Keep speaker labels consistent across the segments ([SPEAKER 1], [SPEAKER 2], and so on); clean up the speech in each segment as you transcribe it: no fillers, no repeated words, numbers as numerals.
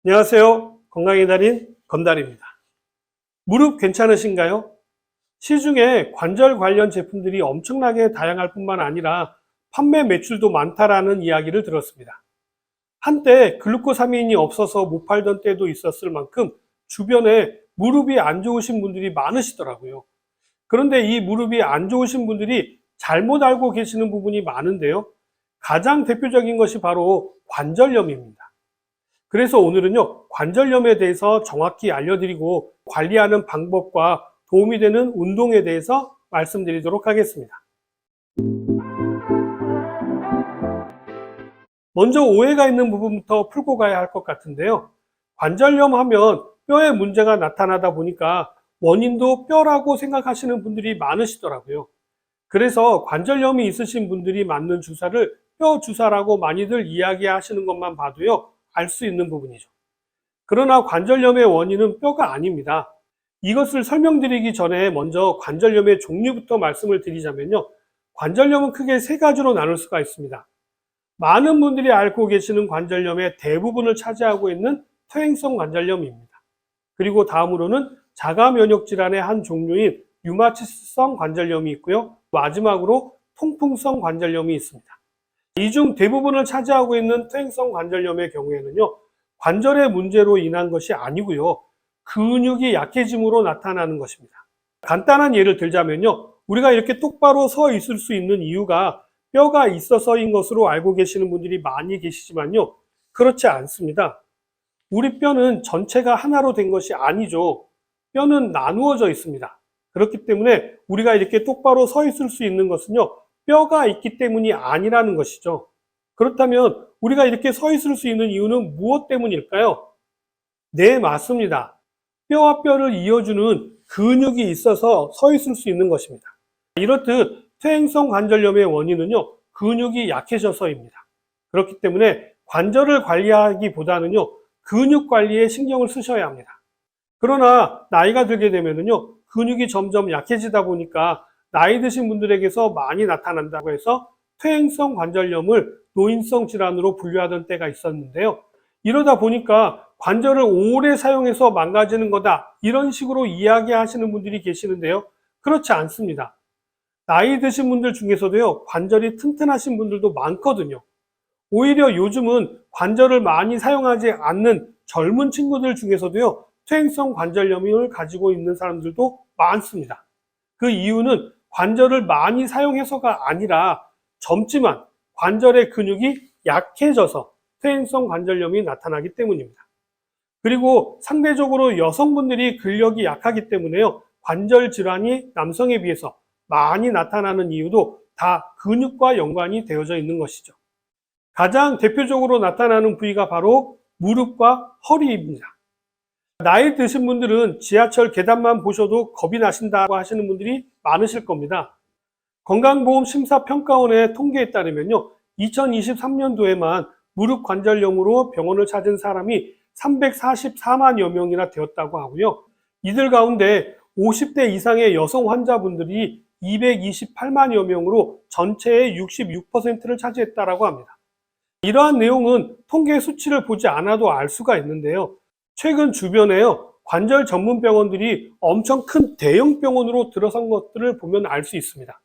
[SPEAKER 1] 안녕하세요. 건강의 달인 건달입니다. 무릎 괜찮으신가요? 시중에 관절 관련 제품들이 엄청나게 다양할 뿐만 아니라 판매 매출도 많다라는 이야기를 들었습니다. 한때 글루코사민이 없어서 못 팔던 때도 있었을 만큼 주변에 무릎이 안 좋으신 분들이 많으시더라고요. 그런데 이 무릎이 안 좋으신 분들이 잘못 알고 계시는 부분이 많은데요. 가장 대표적인 것이 바로 관절염입니다. 그래서 오늘은요, 관절염에 대해서 정확히 알려드리고 관리하는 방법과 도움이 되는 운동에 대해서 말씀드리도록 하겠습니다. 먼저 오해가 있는 부분부터 풀고 가야 할 것 같은데요. 관절염 하면 뼈에 문제가 나타나다 보니까 원인도 뼈라고 생각하시는 분들이 많으시더라고요. 그래서 관절염이 있으신 분들이 맞는 주사를 뼈 주사라고 많이들 이야기하시는 것만 봐도요, 알 수 있는 부분이죠. 그러나 관절염의 원인은 뼈가 아닙니다. 이것을 설명드리기 전에 먼저 관절염의 종류부터 말씀을 드리자면요. 관절염은 크게 세 가지로 나눌 수가 있습니다. 많은 분들이 앓고 계시는 관절염의 대부분을 차지하고 있는 퇴행성 관절염입니다. 그리고 다음으로는 자가 면역 질환의 한 종류인 류마티스성 관절염이 있고요. 마지막으로 통풍성 관절염이 있습니다. 이 중 대부분을 차지하고 있는 퇴행성 관절염의 경우에는요. 관절의 문제로 인한 것이 아니고요. 근육이 약해짐으로 나타나는 것입니다. 간단한 예를 들자면요. 우리가 이렇게 똑바로 서 있을 수 있는 이유가 뼈가 있어서인 것으로 알고 계시는 분들이 많이 계시지만요. 그렇지 않습니다. 우리 뼈는 전체가 하나로 된 것이 아니죠. 뼈는 나누어져 있습니다. 그렇기 때문에 우리가 이렇게 똑바로 서 있을 수 있는 것은요. 뼈가 있기 때문이 아니라는 것이죠. 그렇다면 우리가 이렇게 서 있을 수 있는 이유는 무엇 때문일까요? 네, 맞습니다. 뼈와 뼈를 이어주는 근육이 있어서 서 있을 수 있는 것입니다. 이렇듯 퇴행성 관절염의 원인은요, 근육이 약해져서입니다. 그렇기 때문에 관절을 관리하기보다는요, 근육 관리에 신경을 쓰셔야 합니다. 그러나 나이가 들게 되면은요, 근육이 점점 약해지다 보니까 나이 드신 분들에게서 많이 나타난다고 해서 퇴행성 관절염을 노인성 질환으로 분류하던 때가 있었는데요. 이러다 보니까 관절을 오래 사용해서 망가지는 거다, 이런 식으로 이야기하시는 분들이 계시는데요. 그렇지 않습니다. 나이 드신 분들 중에서도요, 관절이 튼튼하신 분들도 많거든요. 오히려 요즘은 관절을 많이 사용하지 않는 젊은 친구들 중에서도요, 퇴행성 관절염을 가지고 있는 사람들도 많습니다. 그 이유는 관절을 많이 사용해서가 아니라 젊지만 관절의 근육이 약해져서 퇴행성 관절염이 나타나기 때문입니다. 그리고 상대적으로 여성분들이 근력이 약하기 때문에요, 관절 질환이 남성에 비해서 많이 나타나는 이유도 다 근육과 연관이 되어져 있는 것이죠. 가장 대표적으로 나타나는 부위가 바로 무릎과 허리입니다. 나이 드신 분들은 지하철 계단만 보셔도 겁이 나신다고 하시는 분들이 많으실 겁니다. 건강보험심사평가원의 통계에 따르면요, 2023년도에만 무릎 관절염으로 병원을 찾은 사람이 344만여 명이나 되었다고 하고요. 이들 가운데 50대 이상의 여성 환자분들이 228만여 명으로 전체의 66%를 차지했다고 합니다. 이러한 내용은 통계 수치를 보지 않아도 알 수가 있는데요. 최근 주변에요, 관절 전문 병원들이 엄청 큰 대형 병원으로 들어선 것들을 보면 알 수 있습니다.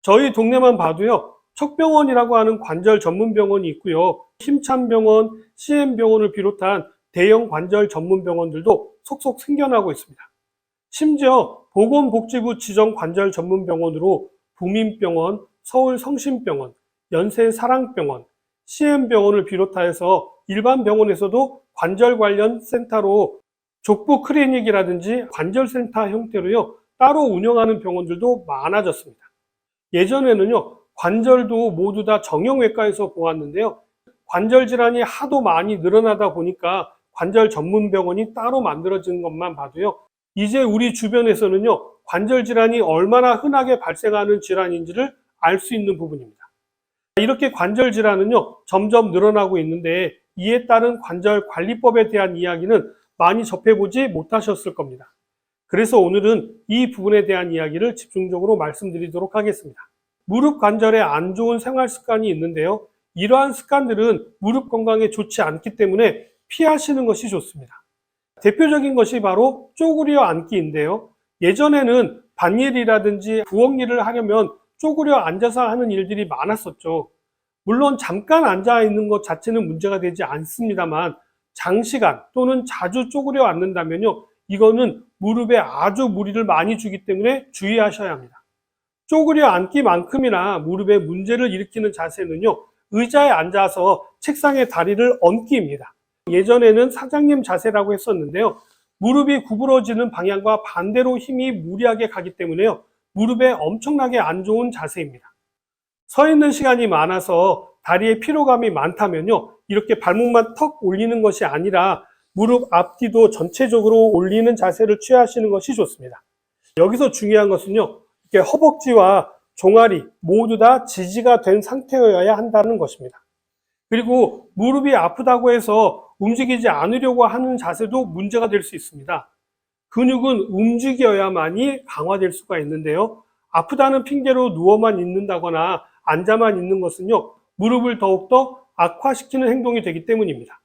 [SPEAKER 1] 저희 동네만 봐도요, 척병원이라고 하는 관절 전문 병원이 있고요. 힘찬병원, CM병원을 비롯한 대형 관절 전문 병원들도 속속 생겨나고 있습니다. 심지어 보건복지부 지정 관절 전문 병원으로 부민병원, 서울성심병원, 연세사랑병원, CM병원을 비롯하여서 일반 병원에서도 관절 관련 센터로 족부 클리닉이라든지 관절센터 형태로요, 따로 운영하는 병원들도 많아졌습니다. 예전에는요, 관절도 모두 다 정형외과에서 보았는데요. 관절 질환이 하도 많이 늘어나다 보니까 관절 전문 병원이 따로 만들어진 것만 봐도요, 이제 우리 주변에서는요, 관절 질환이 얼마나 흔하게 발생하는 질환인지를 알 수 있는 부분입니다. 이렇게 관절 질환은요, 점점 늘어나고 있는데 이에 따른 관절 관리법에 대한 이야기는 많이 접해보지 못하셨을 겁니다. 그래서 오늘은 이 부분에 대한 이야기를 집중적으로 말씀드리도록 하겠습니다. 무릎 관절에 안 좋은 생활 습관이 있는데요. 이러한 습관들은 무릎 건강에 좋지 않기 때문에 피하시는 것이 좋습니다. 대표적인 것이 바로 쪼그려 앉기인데요. 예전에는 밭일이라든지 부엌 일을 하려면 쪼그려 앉아서 하는 일들이 많았었죠. 물론 잠깐 앉아 있는 것 자체는 문제가 되지 않습니다만 장시간 또는 자주 쪼그려 앉는다면요, 이거는 무릎에 아주 무리를 많이 주기 때문에 주의하셔야 합니다. 쪼그려 앉기만큼이나 무릎에 문제를 일으키는 자세는요, 의자에 앉아서 책상에 다리를 얹기입니다. 예전에는 사장님 자세라고 했었는데요, 무릎이 구부러지는 방향과 반대로 힘이 무리하게 가기 때문에요, 무릎에 엄청나게 안 좋은 자세입니다. 서 있는 시간이 많아서 다리에 피로감이 많다면요, 이렇게 발목만 턱 올리는 것이 아니라 무릎 앞뒤도 전체적으로 올리는 자세를 취하시는 것이 좋습니다. 여기서 중요한 것은요, 이렇게 허벅지와 종아리 모두 다 지지가 된 상태여야 한다는 것입니다. 그리고 무릎이 아프다고 해서 움직이지 않으려고 하는 자세도 문제가 될 수 있습니다. 근육은 움직여야만이 강화될 수가 있는데요, 아프다는 핑계로 누워만 있는다거나 앉아만 있는 것은요, 무릎을 더욱더 악화시키는 행동이 되기 때문입니다.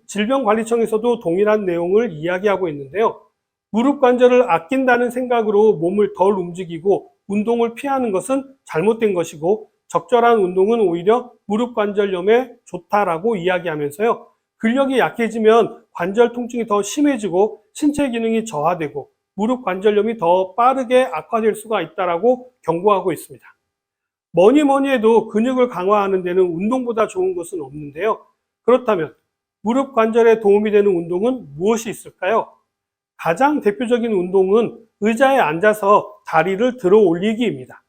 [SPEAKER 1] 질병관리청에서도 동일한 내용을 이야기하고 있는데요, 무릎 관절을 아낀다는 생각으로 몸을 덜 움직이고 운동을 피하는 것은 잘못된 것이고, 적절한 운동은 오히려 무릎 관절염에 좋다라고 이야기하면서요, 근력이 약해지면 관절 통증이 더 심해지고 신체 기능이 저하되고 무릎 관절염이 더 빠르게 악화될 수가 있다라고 경고하고 있습니다. 뭐니 해도 근육을 강화하는 데는 운동보다 좋은 것은 없는데요, 그렇다면 무릎 관절에 도움이 되는 운동은 무엇이 있을까요? 가장 대표적인 운동은 의자에 앉아서 다리를 들어 올리기입니다.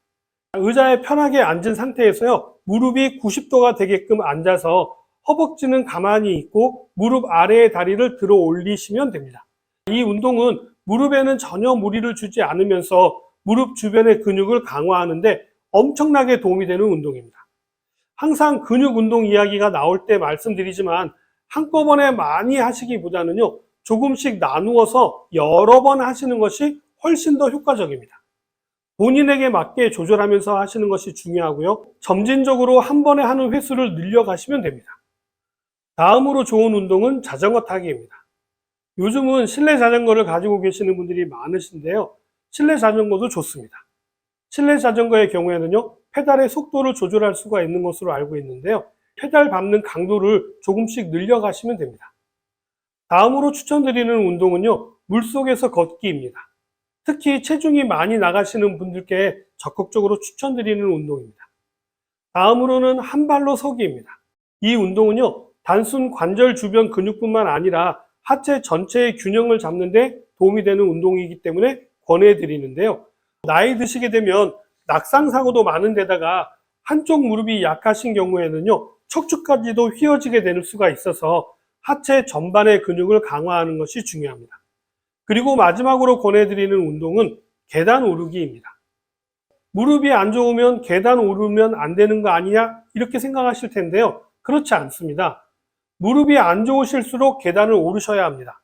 [SPEAKER 1] 의자에 편하게 앉은 상태에서요, 무릎이 90도가 되게끔 앉아서 허벅지는 가만히 있고 무릎 아래에 다리를 들어 올리시면 됩니다. 이 운동은 무릎에는 전혀 무리를 주지 않으면서 무릎 주변의 근육을 강화하는데 엄청나게 도움이 되는 운동입니다. 항상 근육 운동 이야기가 나올 때 말씀드리지만 한꺼번에 많이 하시기보다는요, 조금씩 나누어서 여러 번 하시는 것이 훨씬 더 효과적입니다. 본인에게 맞게 조절하면서 하시는 것이 중요하고요, 점진적으로 한 번에 하는 횟수를 늘려가시면 됩니다. 다음으로 좋은 운동은 자전거 타기입니다. 요즘은 실내 자전거를 가지고 계시는 분들이 많으신데요, 실내 자전거도 좋습니다. 실내 자전거의 경우에는요, 페달의 속도를 조절할 수가 있는 것으로 알고 있는데요, 페달 밟는 강도를 조금씩 늘려가시면 됩니다. 다음으로 추천드리는 운동은요, 물속에서 걷기입니다. 특히 체중이 많이 나가시는 분들께 적극적으로 추천드리는 운동입니다. 다음으로는 한 발로 서기입니다. 이 운동은요, 단순 관절 주변 근육뿐만 아니라 하체 전체의 균형을 잡는 데 도움이 되는 운동이기 때문에 권해드리는데요, 나이 드시게 되면 낙상 사고도 많은 데다가 한쪽 무릎이 약하신 경우에는요, 척추까지도 휘어지게 될 수가 있어서 하체 전반의 근육을 강화하는 것이 중요합니다. 그리고 마지막으로 권해드리는 운동은 계단 오르기입니다. 무릎이 안 좋으면 계단 오르면 안 되는 거 아니냐, 이렇게 생각하실 텐데요, 그렇지 않습니다. 무릎이 안 좋으실수록 계단을 오르셔야 합니다.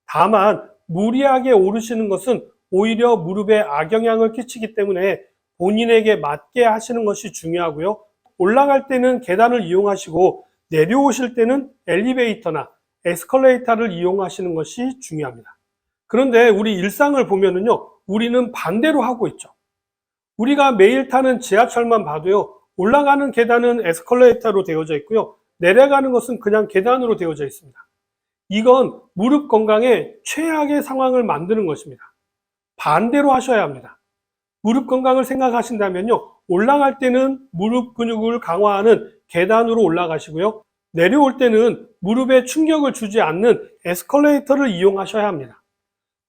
[SPEAKER 1] 다만 무리하게 오르시는 것은 오히려 무릎에 악영향을 끼치기 때문에 본인에게 맞게 하시는 것이 중요하고요, 올라갈 때는 계단을 이용하시고 내려오실 때는 엘리베이터나 에스컬레이터를 이용하시는 것이 중요합니다. 그런데 우리 일상을 보면은요, 우리는 반대로 하고 있죠. 우리가 매일 타는 지하철만 봐도요, 올라가는 계단은 에스컬레이터로 되어져 있고요, 내려가는 것은 그냥 계단으로 되어져 있습니다. 이건 무릎 건강에 최악의 상황을 만드는 것입니다. 반대로 하셔야 합니다. 무릎 건강을 생각하신다면요, 올라갈 때는 무릎 근육을 강화하는 계단으로 올라가시고요, 내려올 때는 무릎에 충격을 주지 않는 에스컬레이터를 이용하셔야 합니다.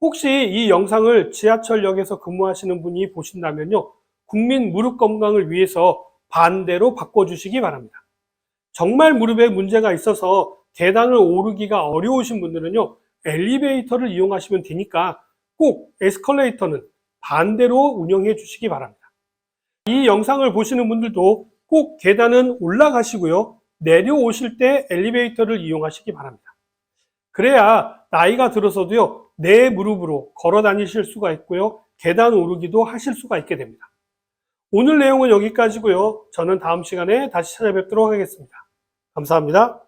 [SPEAKER 1] 혹시 이 영상을 지하철역에서 근무하시는 분이 보신다면요, 국민 무릎 건강을 위해서 반대로 바꿔주시기 바랍니다. 정말 무릎에 문제가 있어서 계단을 오르기가 어려우신 분들은요, 엘리베이터를 이용하시면 되니까 꼭 에스컬레이터는 반대로 운영해 주시기 바랍니다. 이 영상을 보시는 분들도 꼭 계단은 올라가시고요, 내려오실 때 엘리베이터를 이용하시기 바랍니다. 그래야 나이가 들어서도요, 내 무릎으로 걸어 다니실 수가 있고요, 계단 오르기도 하실 수가 있게 됩니다. 오늘 내용은 여기까지고요. 저는 다음 시간에 다시 찾아뵙도록 하겠습니다. 감사합니다.